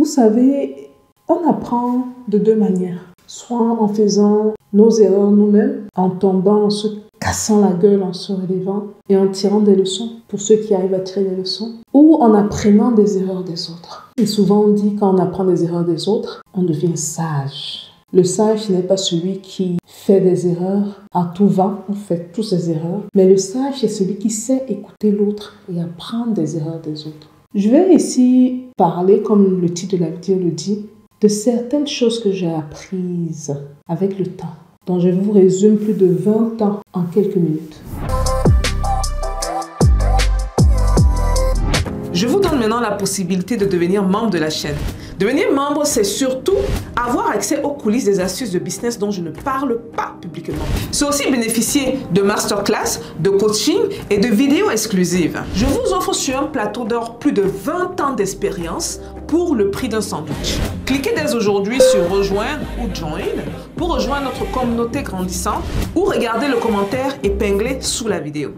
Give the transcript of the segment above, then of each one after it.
Vous savez, on apprend de deux manières. Soit en faisant nos erreurs nous-mêmes, en tombant, en se cassant la gueule, en se relevant et en tirant des leçons, pour ceux qui arrivent à tirer des leçons, ou en apprenant des erreurs des autres. Et souvent on dit quand on apprend des erreurs des autres, on devient sage. Le sage n'est pas celui qui fait des erreurs à tout va, on fait tous ces erreurs, mais le sage c'est celui qui sait écouter l'autre et apprendre des erreurs des autres. Je vais ici parler, comme le titre de la vidéo le dit, de certaines choses que j'ai apprises avec le temps, dont je vous résume plus de 20 ans en quelques minutes. Je vous donne maintenant la possibilité de devenir membre de la chaîne. Devenir membre, c'est surtout avoir accès aux coulisses des astuces de business dont je ne parle pas publiquement. C'est aussi bénéficier de masterclass, de coaching et de vidéos exclusives. Je vous offre sur un plateau d'or plus de 20 ans d'expérience pour le prix d'un sandwich. Cliquez dès aujourd'hui sur rejoindre ou join pour rejoindre notre communauté grandissante ou regardez le commentaire épinglé sous la vidéo.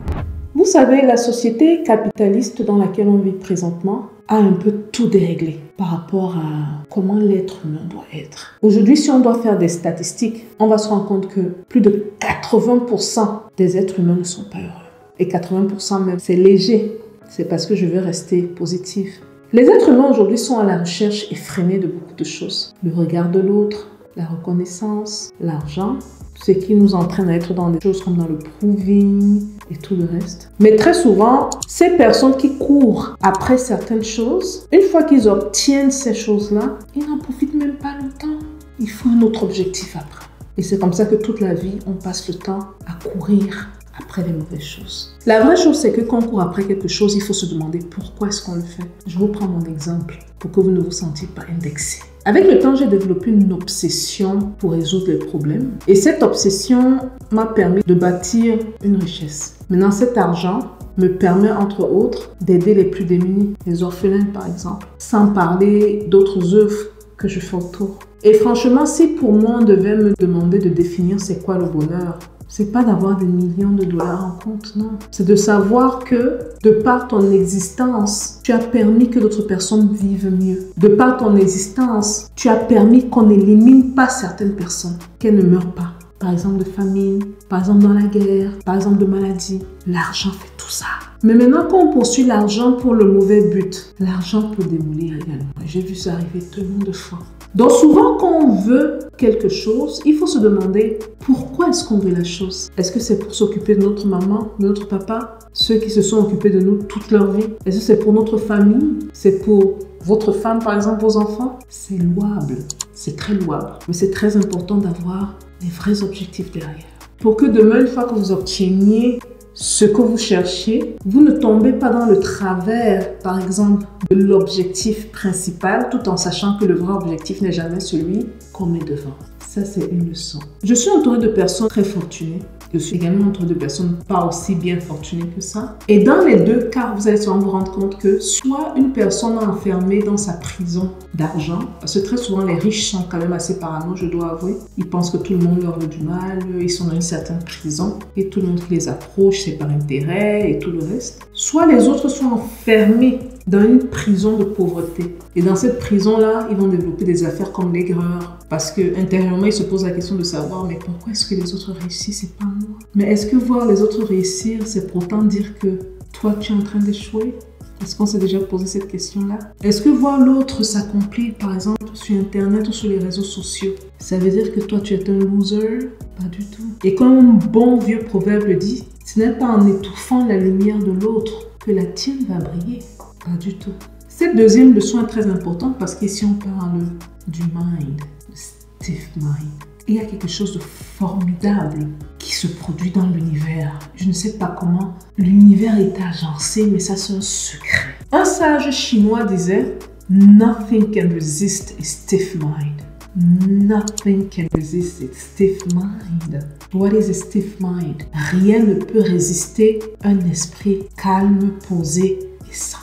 Vous savez, la société capitaliste dans laquelle on vit présentement a un peu tout déréglé par rapport à comment l'être humain doit être. Aujourd'hui, si on doit faire des statistiques, on va se rendre compte que plus de 80% des êtres humains ne sont pas heureux. Et 80% même, c'est léger. C'est parce que je veux rester positive. Les êtres humains aujourd'hui sont à la recherche effrénée de beaucoup de choses. Le regard de l'autre, la reconnaissance, l'argent, ce qui nous entraîne à être dans des choses comme dans le proving et tout le reste. Mais très souvent, ces personnes qui courent après certaines choses, une fois qu'ils obtiennent ces choses-là, ils n'en profitent même pas longtemps. Il faut un autre objectif après. Et c'est comme ça que toute la vie, on passe le temps à courir après les mauvaises choses. La vraie chose, c'est que quand on court après quelque chose, il faut se demander pourquoi est-ce qu'on le fait. Je vous prends mon exemple pour que vous ne vous sentiez pas indexé. Avec le temps, j'ai développé une obsession pour résoudre les problèmes. Et cette obsession m'a permis de bâtir une richesse. Maintenant, cet argent me permet, entre autres, d'aider les plus démunis, les orphelins par exemple, sans parler d'autres œuvres que je fais autour. Et franchement, si pour moi, on devait me demander de définir c'est quoi le bonheur, c'est pas d'avoir des millions de dollars en compte, non. C'est de savoir que, de par ton existence, tu as permis que d'autres personnes vivent mieux. De par ton existence, tu as permis qu'on n'élimine pas certaines personnes, qu'elles ne meurent pas. Par exemple de famine, par exemple dans la guerre, par exemple de maladie. L'argent fait tout ça. Mais maintenant, quand on poursuit l'argent pour le mauvais but, l'argent peut démolir également. J'ai vu ça arriver tellement de fois. Donc souvent, quand on veut quelque chose, il faut se demander pourquoi est-ce qu'on veut la chose. Est-ce que c'est pour s'occuper de notre maman, de notre papa, ceux qui se sont occupés de nous toute leur vie? Est-ce que c'est pour notre famille? C'est pour votre femme, par exemple, vos enfants? C'est louable, c'est très louable. Mais c'est très important d'avoir les vrais objectifs derrière. Pour que demain, une fois que vous obteniez ce que vous cherchez, vous ne tombez pas dans le travers, par exemple, de l'objectif principal, tout en sachant que le vrai objectif n'est jamais celui qu'on met devant. Ça, c'est une leçon. Je suis entourée de personnes très fortunées. Je suis également entourée de personnes pas aussi bien fortunées que ça. Et dans les deux cas, vous allez sûrement vous rendre compte que soit une personne est enfermée dans sa prison d'argent, parce que très souvent les riches sont quand même assez parano, je dois avouer. Ils pensent que tout le monde leur veut du mal, ils sont dans une certaine prison et tout le monde qui les approche, c'est par intérêt et tout le reste. Soit les autres sont enfermés dans une prison de pauvreté. Et dans cette prison-là, ils vont développer des affaires comme l'aigreur. Parce que intérieurement, ils se posent la question de savoir, mais pourquoi est-ce que les autres réussissent et pas moi? Mais est-ce que voir les autres réussir, c'est pourtant dire que toi, tu es en train d'échouer? Est-ce qu'on s'est déjà posé cette question-là? Est-ce que voir l'autre s'accomplir, par exemple, sur Internet ou sur les réseaux sociaux, ça veut dire que toi, tu es un loser? Pas du tout. Et comme un bon vieux proverbe le dit, ce n'est pas en étouffant la lumière de l'autre que la tienne va briller. Pas du tout. Cette deuxième leçon est très importante parce qu'ici on parle du mind, le Steve Mind. Il y a quelque chose de formidable qui se produit dans l'univers. Je ne sais pas comment l'univers est agencé, mais ça c'est un secret. Un sage chinois disait « Nothing can resist a stiff mind. Nothing can resist a stiff mind. » What is a stiff mind? Rien ne peut résister un esprit calme, posé et centré.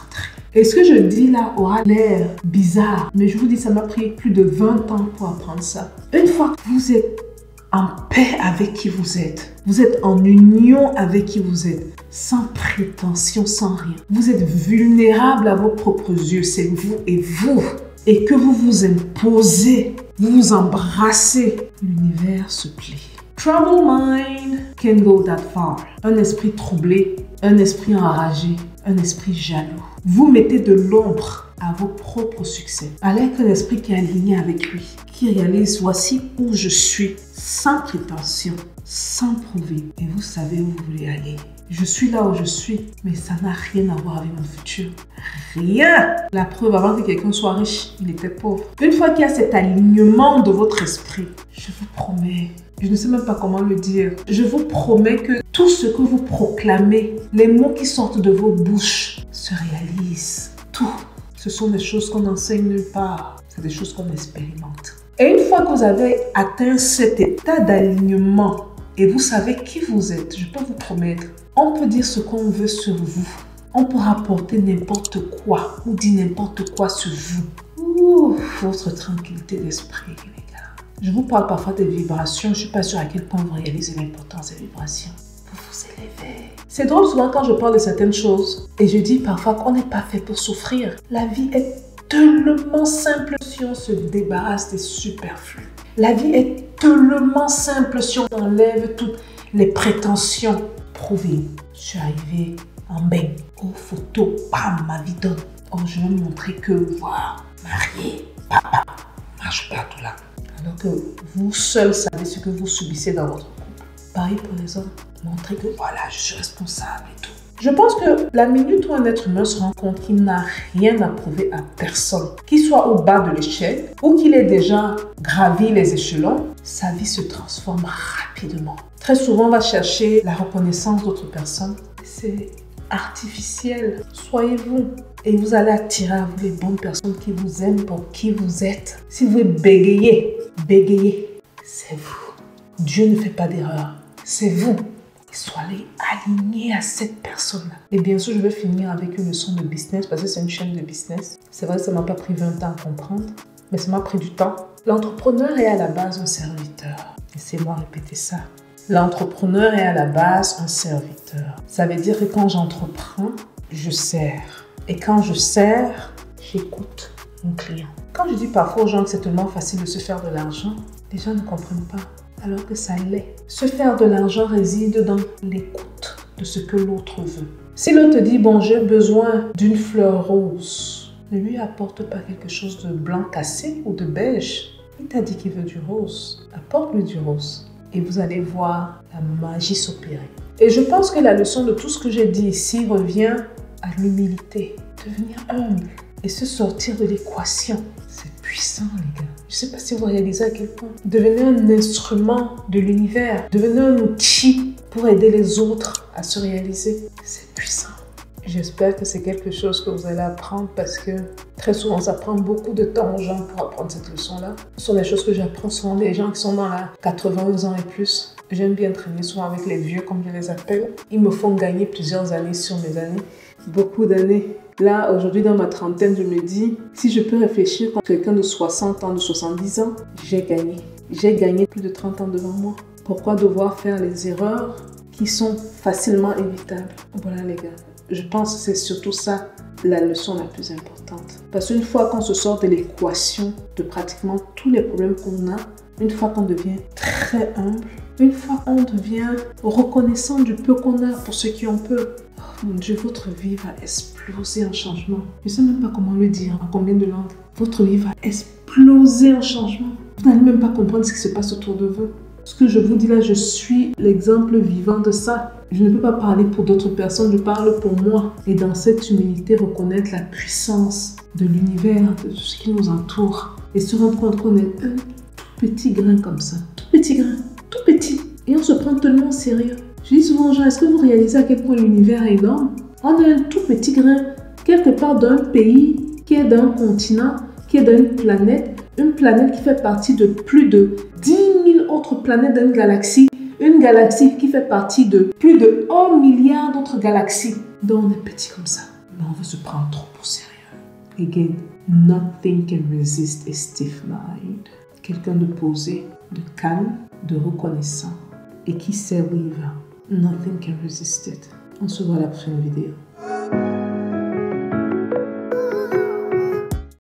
Et ce que je dis là aura l'air bizarre, mais je vous dis, ça m'a pris plus de 20 ans pour apprendre ça. Une fois que vous êtes en paix avec qui vous êtes en union avec qui vous êtes, sans prétention, sans rien. Vous êtes vulnérable à vos propres yeux, c'est vous et vous. et que vous vous imposez, vous vous embrassez, l'univers se plie. Troubled mind can go that far. Un esprit troublé, un esprit enragé, un esprit jaloux. Vous mettez de l'ombre à vos propres succès. Allez avec un esprit qui est aligné avec lui, qui réalise voici où je suis, sans prétention, sans prouver. Et vous savez où vous voulez aller. Je suis là où je suis, mais ça n'a rien à voir avec mon futur. Rien! La preuve, avant que quelqu'un soit riche, il était pauvre. Une fois qu'il y a cet alignement de votre esprit, je vous promets, je ne sais même pas comment le dire, je vous promets que tout ce que vous proclamez, les mots qui sortent de vos bouches, se réalisent. Tout. Ce sont des choses qu'on enseigne nulle part. C'est des choses qu'on expérimente. Et une fois que vous avez atteint cet état d'alignement et vous savez qui vous êtes, je peux vous promettre, on peut dire ce qu'on veut sur vous. On peut rapporter n'importe quoi ou dire n'importe quoi sur vous. Ouh, votre tranquillité d'esprit, les gars. Je vous parle parfois des vibrations. Je ne suis pas sûre à quel point vous réalisez l'importance des vibrations. Vous vous élevez. C'est drôle souvent quand je parle de certaines choses et je dis parfois qu'on n'est pas fait pour souffrir. La vie est tellement simple si on se débarrasse des superflus. La vie est tellement simple si on enlève toutes les prétentions. Prouvez, je suis arrivée en bain. Oh, photo, bam, ma vie donne. Oh, je vais montrer que, voilà, marié, papa, marche pas tout là. Alors que vous seul savez ce que vous subissez dans votre couple. Pareil pour les hommes. Montrer que, voilà, je suis responsable et tout. Je pense que la minute où un être humain se rend compte qu'il n'a rien à prouver à personne, qu'il soit au bas de l'échelle ou qu'il ait déjà gravi les échelons, sa vie se transforme rapidement. Très souvent, on va chercher la reconnaissance d'autres personnes. C'est artificiel. Soyez-vous et vous allez attirer à vous les bonnes personnes qui vous aiment pour qui vous êtes. Si vous bégayez, c'est vous. Dieu ne fait pas d'erreur. C'est vous. Soyez alignés à cette personne-là. Et bien sûr, je vais finir avec une leçon de business parce que c'est une chaîne de business. C'est vrai que ça ne m'a pas pris 20 ans à comprendre, mais ça m'a pris du temps. L'entrepreneur est à la base un serviteur. Laissez-moi répéter ça. L'entrepreneur est à la base un serviteur. Ça veut dire que quand j'entreprends, je sers. Et quand je sers, j'écoute mon client. Quand je dis parfois aux gens que c'est tellement facile de se faire de l'argent, les gens ne comprennent pas. Alors que ça l'est. Se faire de l'argent réside dans l'écoute de ce que l'autre veut. Si l'autre te dit, bon, j'ai besoin d'une fleur rose, ne lui apporte pas quelque chose de blanc cassé ou de beige. Il t'a dit qu'il veut du rose. Apporte-lui du rose. Et vous allez voir la magie s'opérer. Et je pense que la leçon de tout ce que j'ai dit ici revient à l'humilité. Devenir humble et se sortir de l'équation. C'est puissant, les gars. Je ne sais pas si vous réalisez à quel point. Devenez un instrument de l'univers. Devenez un outil pour aider les autres à se réaliser. C'est puissant. J'espère que c'est quelque chose que vous allez apprendre parce que très souvent, ça prend beaucoup de temps aux gens pour apprendre cette leçon-là. Ce sont des choses que j'apprends souvent des gens qui sont dans la 80 ans et plus. J'aime bien traîner souvent avec les vieux, comme je les appelle. Ils me font gagner plusieurs années sur mes années. Beaucoup d'années. Là, aujourd'hui, dans ma trentaine, je me dis, si je peux réfléchir comme quelqu'un de 60 ans, de 70 ans, j'ai gagné. J'ai gagné plus de 30 ans devant moi. Pourquoi devoir faire les erreurs qui sont facilement évitables? Voilà, les gars. Je pense que c'est surtout ça la leçon la plus importante. Parce qu'une fois qu'on se sort de l'équation de pratiquement tous les problèmes qu'on a, une fois qu'on devient très humble, une fois qu'on devient reconnaissant du peu qu'on a pour ceux qui ont peu, oh mon Dieu, votre vie va exploser en changement. Je ne sais même pas comment le dire, en combien de langues. Votre vie va exploser en changement. Vous n'allez même pas comprendre ce qui se passe autour de vous. Ce que je vous dis là, je suis l'exemple vivant de ça. Je ne peux pas parler pour d'autres personnes, je parle pour moi. Et dans cette humilité, reconnaître la puissance de l'univers, de ce qui nous entoure. Et se rendre compte qu'on est un tout petit grain comme ça. Tout petit grain, tout petit. Et on se prend tellement au sérieux. Je dis souvent aux gens, est-ce que vous réalisez à quel point l'univers est énorme? On est un tout petit grain, quelque part d'un pays, qui est d'un continent, qui est d'une planète qui fait partie de plus de 10 000 autres planètes d'une galaxie. Une galaxie qui fait partie de plus de 1 milliard d'autres galaxies. Donc on est petit comme ça. Mais on veut se prendre trop au sérieux. Again, nothing can resist a stiff mind. Quelqu'un de posé, de calme, de reconnaissant et qui sait où il va. Nothing can resist it. On se voit à la prochaine vidéo.